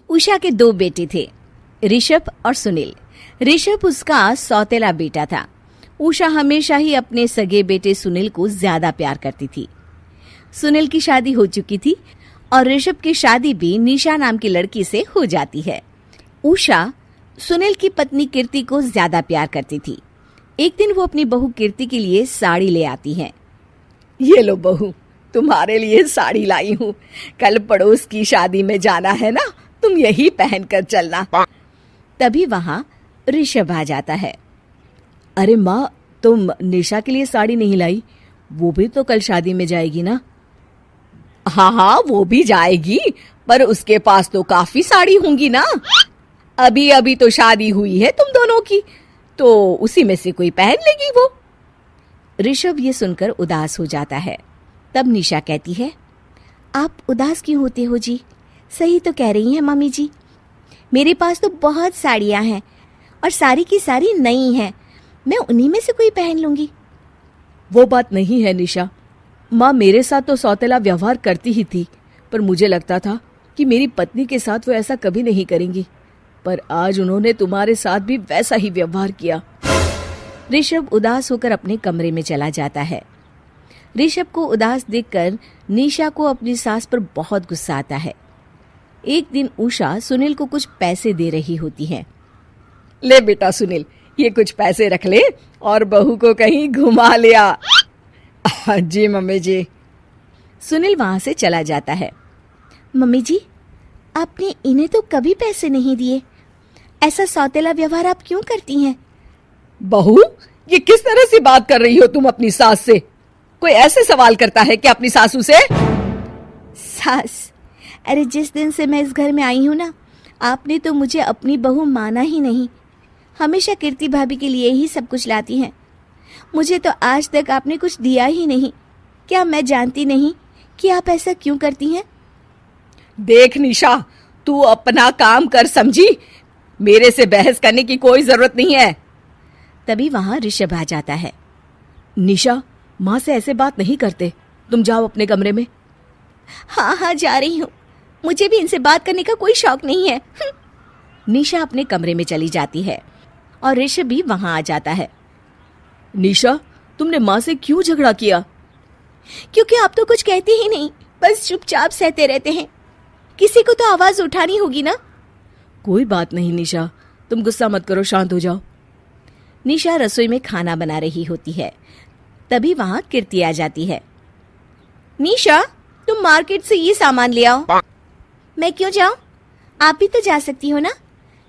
उषा के 2 बेटे थे, ऋषभ और सुनील। ऋषभ उसका सौतेला बेटा था। उषा हमेशा ही अपने सगे बेटे सुनील को ज्यादा प्यार करती थी। सुनील की शादी हो चुकी थी और ऋषभ की शादी भी निशा नाम की लड़की से हो जाती है। उषा सुनील की पत्नी कीर्ति को ज्यादा प्यार करती थी। एक दिन वो अपनी बहू कीर्ति के लिए साड़ी ले आती है। ये लो बहू, तुम्हारे लिए साड़ी लाई हूँ। कल पड़ोस की शादी में जाना है ना, तुम यही पहन कर चलना। तभी वहां ऋषभ आ जाता है। अरे माँ, तुम निशा के लिए साड़ी नहीं लाई? वो भी तो कल शादी में जाएगी ना? हाँ, वो भी जाएगी, पर उसके पास तो काफी साड़ी होंगी ना। अभी अभी तो शादी हुई है तुम दोनों की, तो उसी में से कोई पहन लेगी वो। ऋषभ ये सुनकर उदास हो जाता है। तब निशा कहती है, आप उदास क्यों होते हो जी? सही तो कह रही हैं मम्मी जी। मेरे पास तो बहुत साड़ियां हैं और सारी की सारी नई हैं। मैं उन्हीं में से कोई पहन लूंगी। वो बात नहीं है निशा। माँ मेरे साथ तो सौतेला व्यवहार करती ही थी, पर मुझे लगता था कि मेरी पत्नी के साथ वो ऐसा कभी नहीं करेंगी, पर आज उन्होंने तुम्हारे साथ भी वैसा ही व्यवहार किया। ऋषभ उदास होकर अपने कमरे में चला जाता है। ऋषभ को उदास देखकर निशा को अपनी सास पर बहुत गुस्सा आता है। एक दिन उषा सुनील को कुछ पैसे दे रही होती है। ले बेटा सुनील, ये कुछ पैसे रख ले और बहू को कहीं घुमा लिया। जी मम्मी जी। सुनील वहां से चला जाता है। मम्मी जी, आपने इन्हें तो कभी पैसे नहीं दिए। ऐसा सौतेला व्यवहार आप क्यों करती हैं? बहू, ये किस तरह से बात कर रही हो तुम अपनी सास से? कोई ऐसे सवाल करता है कि अपनी सासू से? सास, अरे जिस दिन से मैं इस घर में आई हूं ना, आपने तो मुझे अपनी बहू माना ही नहीं। हमेशा कीर्ति भाभी के लिए ही सब कुछ लाती हैं। मुझे तो आज तक आपने कुछ दिया ही नहीं। क्या मैं जानती नहीं कि आप ऐसा क्यों करती हैं? देख निशा, तू अपना काम कर समझी। मेरे से बहस करने की कोई जरूरत नहीं है। तभी वहां ऋषभ आ जाता है। निशा, माँ से ऐसे बात नहीं करते। तुम जाओ अपने कमरे में। हाँ, जा रही हूँ। मुझे भी इनसे बात करने का कोई शौक नहीं है। निशा अपने कमरे में चली जाती है और ऋषभ भी वहां आ जाता है। निशा, तुमने माँ से क्यों झगड़ा किया? क्योंकि आप तो कुछ कहते ही नहीं, बस चुपचाप सहते रहते हैं। किसी को तो आवाज उठानी होगी ना। कोई बात नहीं निशा, तुम गुस्सा मत करो, शांत हो जाओ। निशा रसोई में खाना बना रही होती है। तभी वहां कीर्ति आ जाती है। निशा, तुम मार्केट से ये सामान ले आओ। मैं क्यों जाऊं? आप भी तो जा सकती हो ना।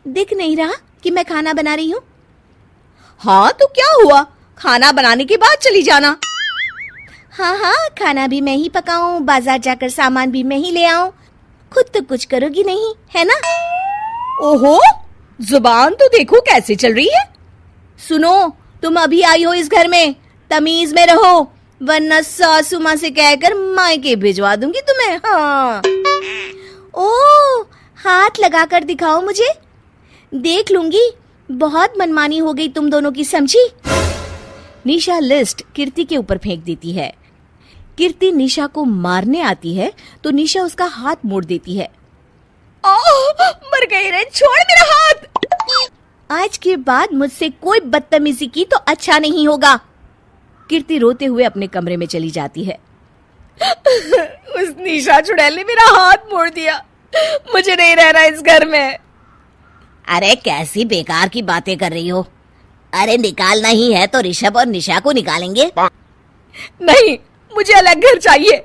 दिख नहीं रहा कि मैं खाना बना रही हूँ? हाँ तो क्या हुआ, खाना बनाने के बाद चली जाना। हाँ, खाना भी मैं ही पकाऊं, बाजार जाकर सामान भी मैं ही ले आऊं। खुद तो कुछ करोगी नहीं, है ना? ओहो, जुबान तो देखो कैसे चल रही है। सुनो, तुम अभी आई हो इस घर में, तमीज में रहो, वरना सासू माँ से कहकर मायके भिजवा दूंगी तुम्हें। हाँ। ओह, हाथ लगाकर दिखाओ मुझे, देख लूंगी। बहुत मनमानी हो गई तुम दोनों की, समझी? निशा लिस्ट कीर्ति के ऊपर फेंक देती है। कीर्ति निशा को मारने आती है तो निशा उसका हाथ मोड़ देती है। मर गई रे, छोड़ मेरा हाथ। आज के बाद मुझसे कोई बदतमीजी की तो अच्छा नहीं होगा। कीर्ति रोते हुए अपने कमरे में चली जाती है। उस निशा चुड़ैल ने मेरा हाथ मोड़ दिया। मुझे नहीं रहना इस घर में। अरे कैसी बेकार की बातें कर रही हो? अरे निकालना ही है तो ऋषभ और निशा को निकालेंगे। नहीं, मुझे अलग घर चाहिए।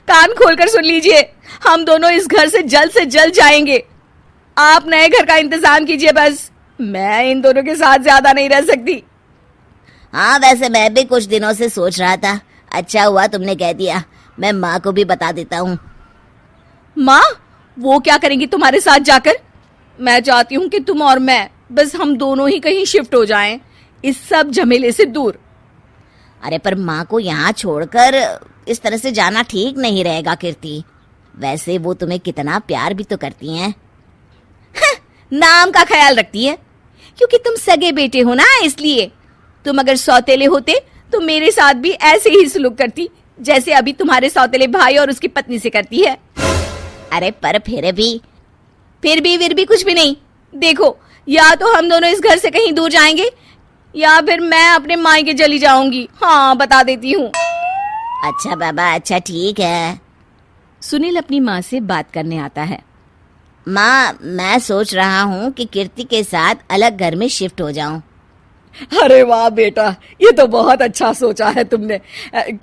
कान खोलकर सुन लीजिए, हम दोनों इस घर से जल्द जाएंगे। आप नए घर का इंतजाम कीजिए बस। मैं इन दोनों के साथ ज्यादा नहीं रह सकती। हाँ, वैसे मैं भी कुछ दिनों से सोच रहा था। अच्छा हुआ तुमने कह दिया, मैं माँ को भी बता देता हूँ। माँ, वो क्या करेंगी तुम्हारे साथ जाकर? मैं चाहती हूँ कि तुम और मैं, बस हम दोनों ही कहीं शिफ्ट हो जाएं, इस सब झमेले से दूर। अरे पर माँ को यहाँ छोड़कर इस तरह से जाना ठीक नहीं रहेगा कीर्ति। वैसे वो तुम्हें कितना प्यार भी तो करती हैं। नाम का ख्याल रखती है, क्योंकि तुम सगे बेटे हो ना, इसलिए। तुम अगर सौतेले होते तो मेरे साथ भी ऐसे ही सलूक करती जैसे अभी तुम्हारे सौतेले भाई और उसकी पत्नी से करती है। अरे पर फिर भी कुछ भी नहीं। देखो, या तो हम दोनों इस घर से कहीं दूर जाएंगे या फिर मैं अपने मायके चली जाऊंगी। हाँ, बता देती हूँ। अच्छा बाबा, अच्छा ठीक है। सुनील अपनी माँ से बात करने आता है। माँ, मैं सोच रहा हूँ कि कीर्ति के साथ अलग घर में शिफ्ट हो जाऊं। अरे वाह बेटा, ये तो बहुत अच्छा सोचा है तुमने।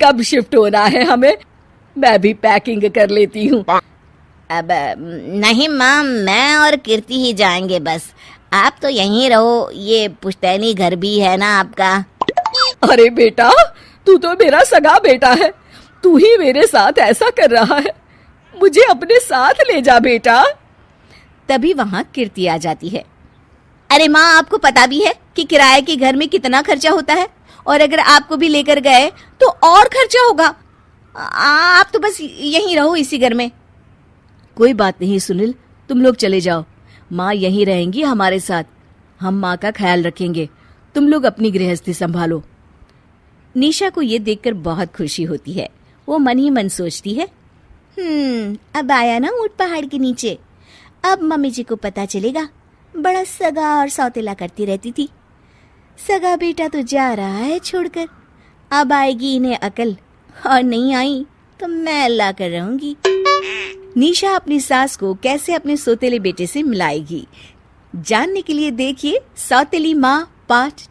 कब शिफ्ट होना है हमें? मैं भी पैकिंग कर लेती हूँ। अब नहीं माँ, मैं और कीर्ति ही जाएंगे बस। आप तो यहीं रहो, ये पुश्तैनी घर भी है ना आपका। अरे बेटा, तू तो मेरा सगा बेटा है, तू ही मेरे साथ ऐसा कर रहा है, मुझे अपने साथ ले जा बेटा। तभी वहाँ कीर्ति आ जाती है। अरे माँ, आपको पता भी है कि किराए के घर में कितना खर्चा होता है, और अगर आपको भी लेकर गए तो और खर्चा होगा। आप तो बस यहीं रहो इसी घर में। कोई बात नहीं सुनील, तुम लोग चले जाओ, माँ यहीं रहेंगी हमारे साथ, हम माँ का ख्याल रखेंगे, तुम लोग अपनी गृहस्थी संभालो। निशा को ये देखकर बहुत खुशी होती है। वो मन ही मन सोचती है, अब आया ना ऊंट पहाड़ के नीचे। अब मम्मी जी को पता चलेगा, बड़ा सगा और सौतेला करती रहती थी। सगा बेटा तो जा रहा है छोड़कर, अब आएगी इन्हें अकल, और नहीं आई तो मैं अल्लाह कर रहूंगी। निशा अपनी सास को कैसे अपने सौतेले बेटे से मिलाएगी, जानने के लिए देखिए सौतेली माँ पार्ट